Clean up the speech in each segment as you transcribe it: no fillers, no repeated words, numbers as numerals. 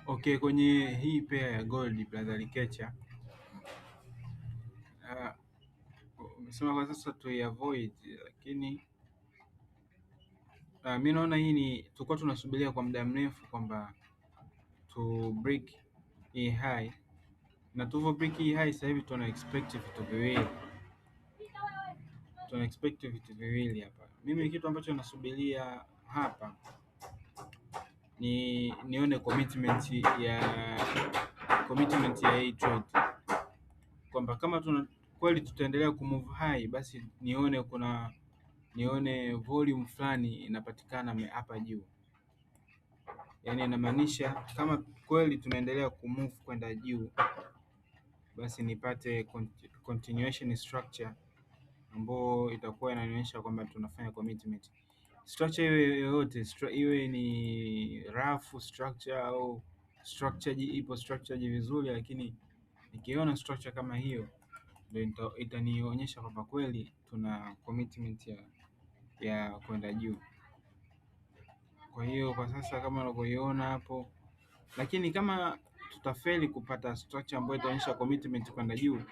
Okay, kwenye hii pair ya gold brother Likecha, umesema kwa sasa avoid, lakini mi naona hii ni tulikuwa tunasubiria kwa muda mrefu kwamba tu break hii high, na tulivyo break hii high sasa hivi tuna expect vitu viwili hapa. Mimi kitu ambacho nasubiria hapa ni nione commitment ya hii trade, kwamba kama kweli tutaendelea kumove high, basi nione volume fulani inapatikana hapa juu. Yaani inamaanisha kama kweli tunaendelea kumove kwenda juu, basi nipate continuation structure ambayo itakuwa inanionyesha kwamba tunafanya commitment. Structure iwe yoyote, iwe ni rough structure au ipo structure vizuri, lakini nikiona structure kama hiyo ndio itanionyesha kwamba kweli tuna commitment ya kwenda juu. Kwa hiyo kwa sasa kama unavyoiona hapo, lakini kama tutafeli kupata structure ambayo itaonyesha commitment kwenda juu,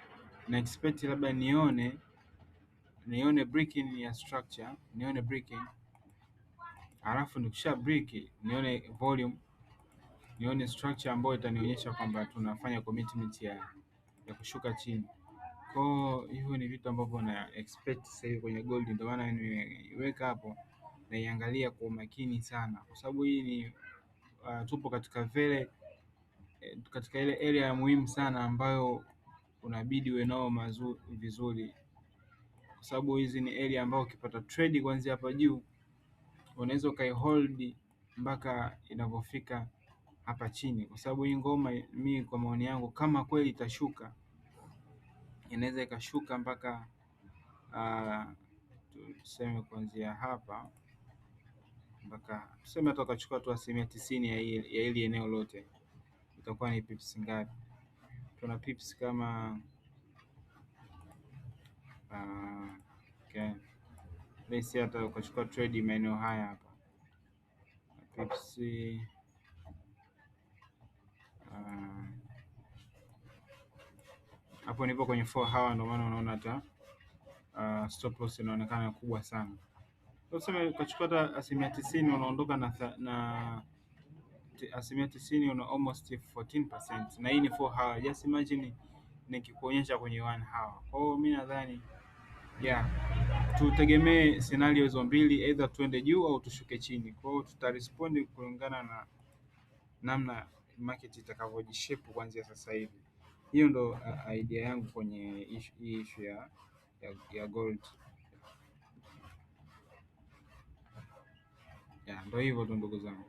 na expect labda nione breaking ya structure, nione breaking, alafu nikisha break nione volume, nione structure ambayo itanionyesha kwamba tunafanya commitment ya kushuka chini. Kwa hivyo ni vitu ambavyo na expect sasa hivi kwenye gold, ndio maana nimeiweka hapo na iangalia kwa umakini sana, kwa sababu hii ni tupo katika ile area ya muhimu sana ambayo unabidi uwe nao vizuri, kwa sababu hizi ni area ambayo ukipata trade kuanzia hapa juu unaweza ukaihold mpaka inavyofika hapa chini, kwa sababu hii ngoma mimi kwa maoni yangu kama kweli itashuka inaweza ikashuka mpaka tuseme kuanzia hapa mpaka tuseme hata ukachukua tu 90% ya hili eneo lote, itakuwa ni pips ngapi? Tuna pips kama okay. Basi hata ukachukua trade maeneo haya hapa pips hapo nipo kwenye 4 hour, ndio maana unaona hata stop loss inaonekana kubwa sana. Tuseme ukachukua hata 90%, unaondoka na 90%, una almost 14%, na hii ni 4 hour. Just imagine nikikuonyesha kwenye 1 hour. Kwa hiyo mimi nadhani tutegemee scenario hizo mbili, either tuende juu au tushuke chini. Kwa hiyo tutarespond kulingana na namna market itakavyojishape kuanzia sasa hivi. Hiyo ndo idea yangu kwenye hii issue ya gold. Ndio hivyo tu ndugu zangu.